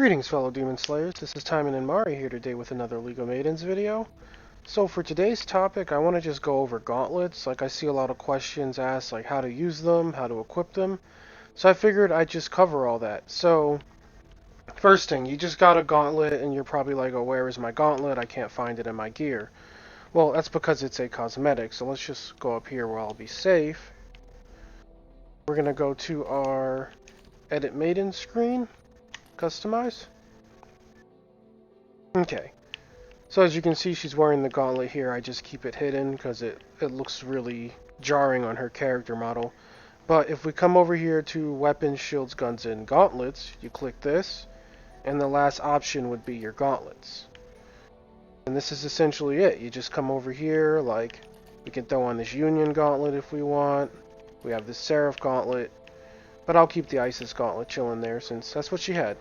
Greetings, fellow Demon Slayers. This is Timon and Mari here today with another League of Maidens video. So for today's topic, I want to just go over gauntlets. Like, I see a lot of questions asked, like how to use them, how to equip them. So I figured I'd just cover all that. So, first thing, you just got a gauntlet and you're probably like, oh, where is my gauntlet? I can't find it in my gear. Well, that's because it's a cosmetic. So let's just go up here where I'll be safe. We're going to go to our Edit Maiden screen. Customize. Okay. So as you can see, she's wearing the gauntlet here. I just keep it hidden because it looks really jarring on her character model. But if we come over here to Weapons, Shields, Guns, and Gauntlets, you click this, and the last option would be your gauntlets. And this is essentially it. You just come over here, like, we can throw on this Union Gauntlet if we want. We have this Seraph Gauntlet. But I'll keep the Isis Gauntlet chilling there since that's what she had.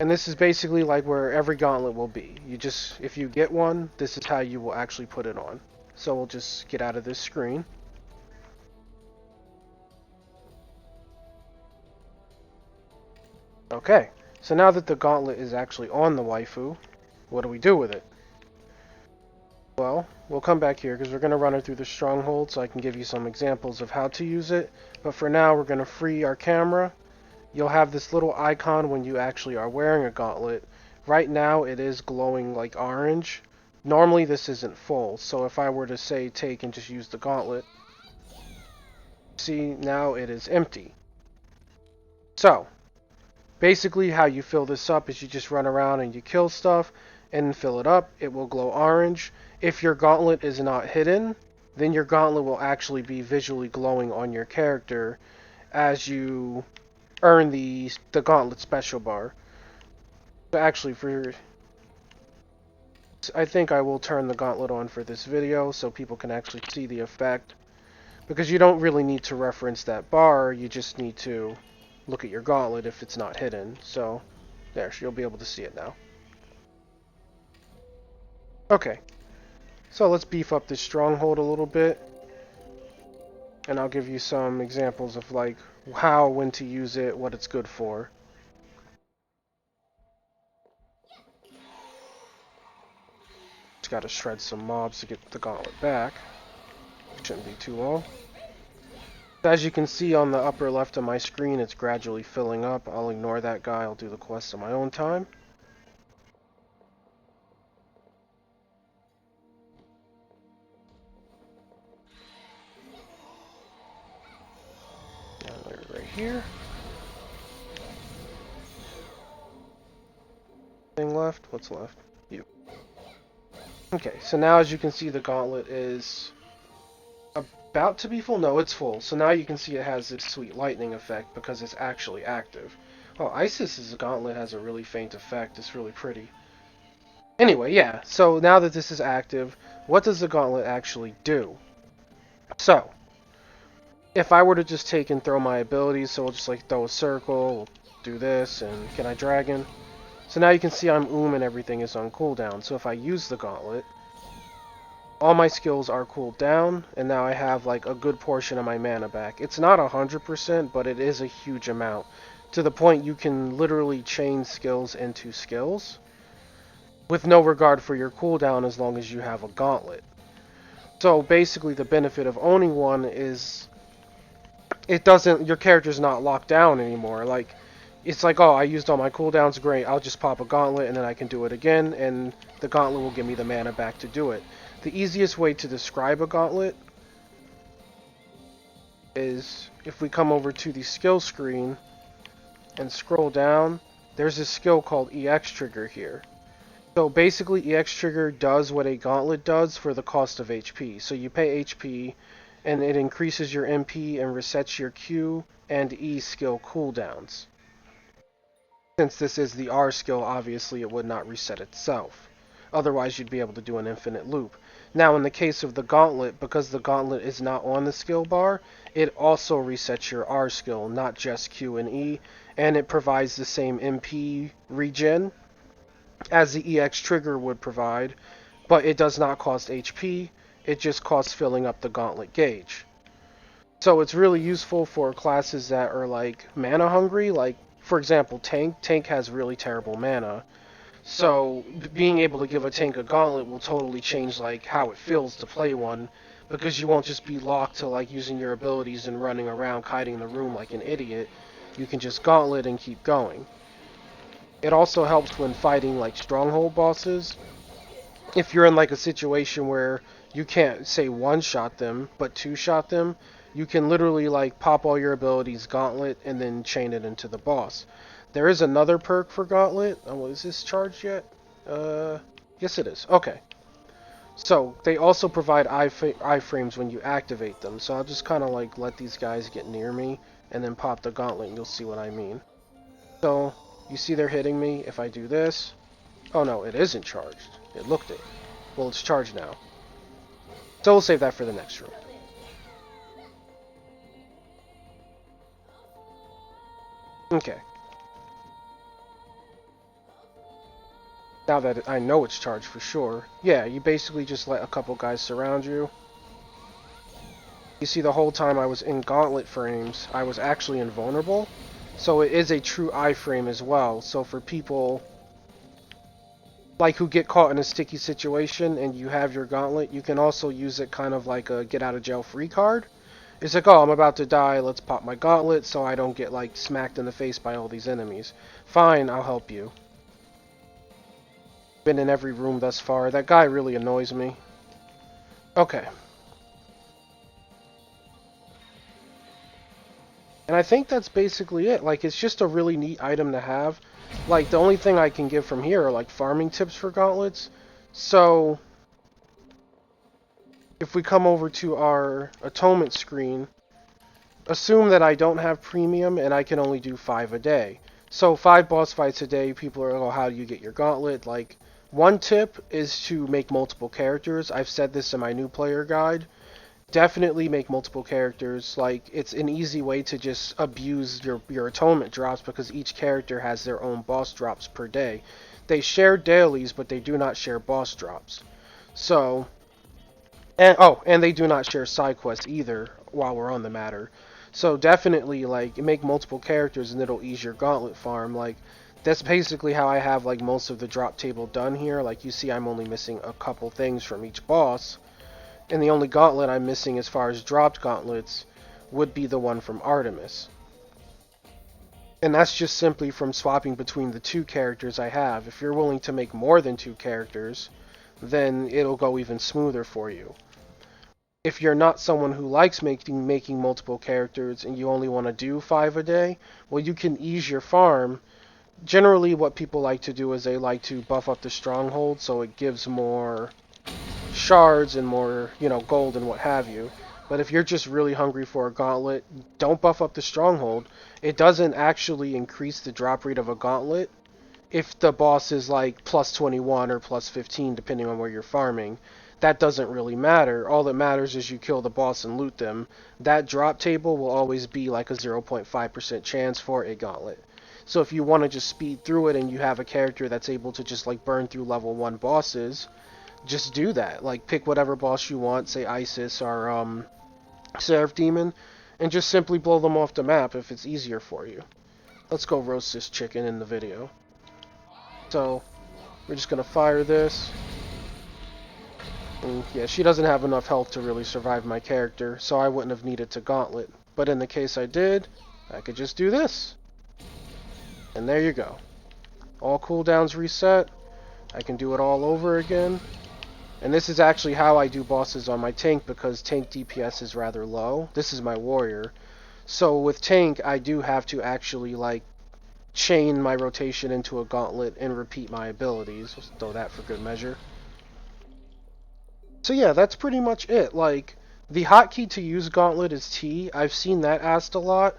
And this is basically like where every gauntlet will be. You just, if you get one, this is how you will actually put it on. So we'll just get out of this screen. Okay, so now that the gauntlet is actually on the waifu, what do we do with it? Well, we'll come back here because we're going to run her through the stronghold so I can give you some examples of how to use it. But for now, we're going to free our camera. You'll have this little icon when you actually are wearing a gauntlet. Right now it is glowing like orange. Normally this isn't full, so if I were to say take and just use the gauntlet, see now it is empty. So basically how you fill this up is you just run around and you kill stuff and fill it up. It will glow orange. If your gauntlet is not hidden, then your gauntlet will actually be visually glowing on your character as you earn the gauntlet special bar. But actually, I think I will turn the gauntlet on for this video so people can actually see the effect, because you don't really need to reference that bar, you just need to look at your gauntlet if it's not hidden. So there, you'll be able to see it now. Okay, so let's beef up this stronghold a little bit, and I'll give you some examples of like how, when to use it, what it's good for. Just gotta shred some mobs to get the gauntlet back. Shouldn't be too long. As you can see on the upper left of my screen, it's gradually filling up. I'll ignore that guy, I'll do the quest on my own time. Right here. Thing left? What's left? You. Okay, so now as you can see, the gauntlet is about to be full. No, it's full. So now you can see it has this sweet lightning effect because it's actually active. Oh, Isis's gauntlet has a really faint effect. It's really pretty. Anyway, yeah, so now that this is active, what does the gauntlet actually do? So, if I were to just take and throw my abilities, so we'll just like throw a circle, we'll do this, and can I dragon? So now you can see I'm and everything is on cooldown. So if I use the gauntlet, all my skills are cooled down, and now I have like a good portion of my mana back. It's not 100%, but it is a huge amount. To the point you can literally chain skills into skills with no regard for your cooldown as long as you have a gauntlet. So basically the benefit of owning one is your character's not locked down anymore. Like, it's like, oh, I used all my cooldowns, great, I'll just pop a gauntlet and then I can do it again, and the gauntlet will give me the mana back to do it. The easiest way to describe a gauntlet is if we come over to the skill screen and scroll down, there's a skill called EX Trigger here. So basically EX Trigger does what a gauntlet does for the cost of HP. So you pay HP and it increases your MP and resets your Q and E skill cooldowns. Since this is the R skill, obviously it would not reset itself. Otherwise you'd be able to do an infinite loop. Now in the case of the gauntlet, because the gauntlet is not on the skill bar, it also resets your R skill, not just Q and E, and it provides the same MP regen as the EX Trigger would provide, but it does not cost HP, it just costs filling up the gauntlet gauge. So it's really useful for classes that are like mana hungry, like for example, tank has really terrible mana. So being able to give a tank a gauntlet will totally change like how it feels to play one, because you won't just be locked to like using your abilities and running around kiting the room like an idiot. You can just gauntlet and keep going. It also helps when fighting like stronghold bosses. If you're in like a situation where you can't say one shot them, but two shot them, you can literally like pop all your abilities gauntlet and then chain it into the boss. There is another perk for Gauntlet. Oh, is this charged yet? Yes it is. Okay. So, they also provide iframes when you activate them. So I'll just kind of like let these guys get near me and then pop the Gauntlet and you'll see what I mean. So, you see they're hitting me. If I do this... Oh no, it isn't charged. It looked it. Well, it's charged now. So we'll save that for the next room. Okay. Now that I know it's charged for sure, yeah, you basically just let a couple guys surround you. You see, the whole time I was in Gauntlet frames, I was actually invulnerable. So it is a true iframe as well. So for people like who get caught in a sticky situation and you have your Gauntlet, you can also use it kind of like a get out of jail free card. It's like, oh, I'm about to die, let's pop my Gauntlet so I don't get like smacked in the face by all these enemies. Fine, I'll help you. Been in every room thus far. That guy really annoys me. Okay. And I think that's basically it. Like, it's just a really neat item to have. Like, the only thing I can give from here are, like, farming tips for gauntlets. So, if we come over to our atonement screen, assume that I don't have premium and I can only do 5 a day. So, 5 boss fights a day, people are, oh, how do you get your gauntlet? Like, one tip is to make multiple characters. I've said this in my new player guide. Definitely make multiple characters. Like, it's an easy way to just abuse your atonement drops because each character has their own boss drops per day. They share dailies, but they do not share boss drops. So, and they do not share side quests either while we're on the matter. So definitely, like, make multiple characters and it'll ease your gauntlet farm. Like, that's basically how I have, like, most of the drop table done here. Like, you see I'm only missing a couple things from each boss. And the only gauntlet I'm missing as far as dropped gauntlets would be the one from Artemis. And that's just simply from swapping between the 2 characters I have. If you're willing to make more than 2 characters, then it'll go even smoother for you. If you're not someone who likes making multiple characters and you only want to do 5 a day, well, you can ease your farm. Generally, what people like to do is they like to buff up the stronghold so it gives more shards and more, gold and what have you. But if you're just really hungry for a gauntlet, don't buff up the stronghold. It doesn't actually increase the drop rate of a gauntlet if the boss is like plus 21 or plus 15 depending on where you're farming. That doesn't really matter. All that matters is you kill the boss and loot them. That drop table will always be like a 0.5% chance for a gauntlet. So if you want to just speed through it and you have a character that's able to just like burn through level 1 bosses, just do that. Like, pick whatever boss you want, say Isis or Seraph Demon, and just simply blow them off the map if it's easier for you. Let's go roast this chicken in the video. So, we're just going to fire this. And yeah, she doesn't have enough health to really survive my character, so I wouldn't have needed to gauntlet. But in the case I did, I could just do this. And there you go. All cooldowns reset. I can do it all over again. And this is actually how I do bosses on my tank because tank DPS is rather low. This is my warrior. So with tank, I do have to actually like chain my rotation into a gauntlet and repeat my abilities. Let's throw that for good measure. So yeah, that's pretty much it. Like, the hotkey to use Gauntlet is T. I've seen that asked a lot.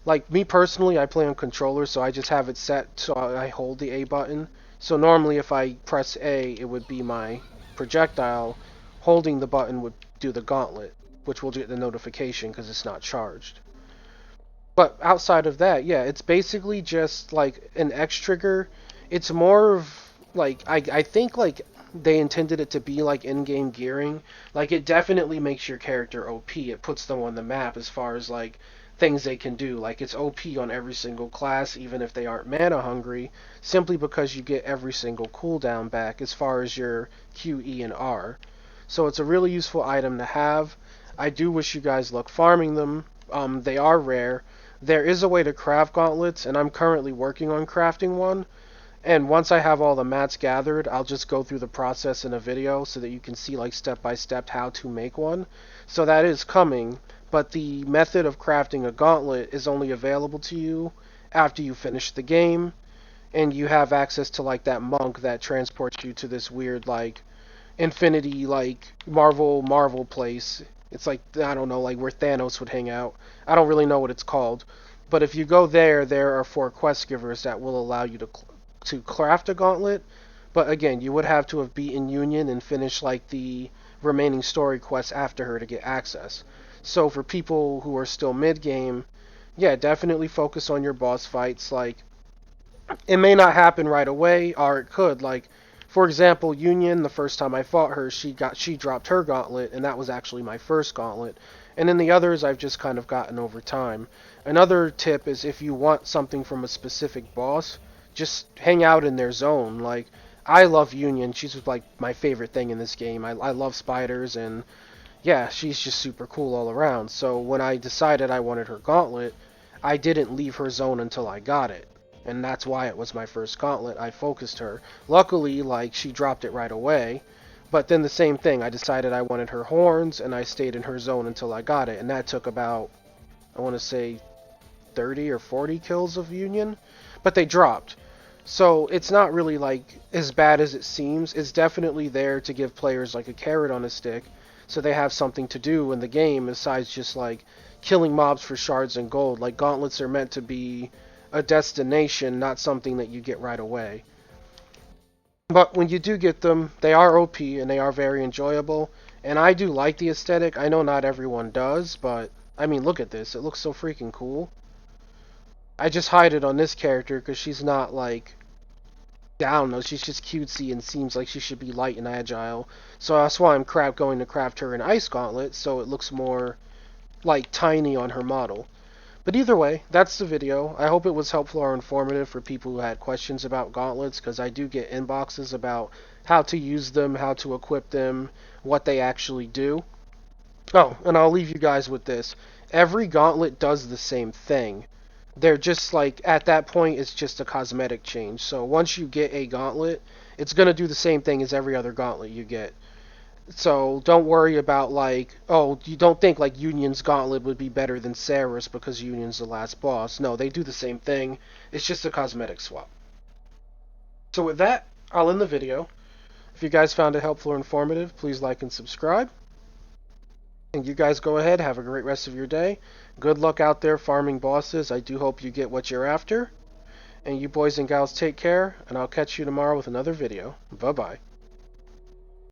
Like, me personally, I play on controller, so I just have it set so I hold the A button. So normally if I press A, it would be my projectile. Holding the button would do the Gauntlet, which will get the notification because it's not charged. But outside of that, yeah, it's basically just like an X trigger. It's more of like, I think like they intended it to be like in-game gearing. Like, it definitely makes your character OP. It puts them on the map as far as like things they can do. Like it's OP on every single class, even if they aren't mana hungry, simply because you get every single cooldown back as far as your Q, E, and R. So it's a really useful item to have. I do wish you guys luck farming them. They are rare. There is a way to craft gauntlets, and I'm currently working on crafting one. And once I have all the mats gathered, I'll just go through the process in a video so that you can see like step by step how to make one. So that is coming, but the method of crafting a gauntlet is only available to you after you finish the game, and you have access to like that monk that transports you to this weird like infinity like Marvel place. It's like I don't know, like where Thanos would hang out. I don't really know what it's called, but if you go there, there are 4 quest givers that will allow you to craft a gauntlet. But again, you would have to have beaten Union and finished like the remaining story quests after her to get access. So for people who are still mid game, yeah, definitely focus on your boss fights. Like it may not happen right away, or it could. Like, for example, Union, the first time I fought her, she dropped her gauntlet, and that was actually my first gauntlet. And then the others I've just kind of gotten over time. Another tip is if you want something from a specific boss, just hang out in their zone. Like, I love Union. She's like my favorite thing in this game. I love spiders, and yeah, she's just super cool all around. So when I decided I wanted her gauntlet, I didn't leave her zone until I got it. And that's why it was my first gauntlet. I focused her. Luckily, like, she dropped it right away. But then the same thing, I decided I wanted her horns, and I stayed in her zone until I got it. And that took about, I want to say, 30 or 40 kills of Union. But they dropped. So it's not really, like, as bad as it seems. It's definitely there to give players, like, a carrot on a stick, so they have something to do in the game besides just, like, killing mobs for shards and gold. Like, gauntlets are meant to be a destination, not something that you get right away. But when you do get them, they are OP and they are very enjoyable. And I do like the aesthetic. I know not everyone does, but I mean, look at this. It looks so freaking cool. I just hide it on this character because she's not like, I don't know, she's just cutesy and seems like she should be light and agile. So that's why I'm going to craft her an ice gauntlet so it looks more like tiny on her model. But either way, that's the video. I hope it was helpful or informative for people who had questions about gauntlets, because I do get inboxes about how to use them, how to equip them, what they actually do. Oh, and I'll leave you guys with this. Every gauntlet does the same thing. They're just like, at that point, it's just a cosmetic change. So once you get a gauntlet, it's going to do the same thing as every other gauntlet you get. So don't worry about like, oh, you don't think like Union's Gauntlet would be better than Sarah's because Union's the last boss. No, they do the same thing. It's just a cosmetic swap. So with that, I'll end the video. If you guys found it helpful or informative, please like and subscribe. And you guys go ahead, have a great rest of your day. Good luck out there farming bosses. I do hope you get what you're after. And you boys and gals take care, and I'll catch you tomorrow with another video. Bye-bye.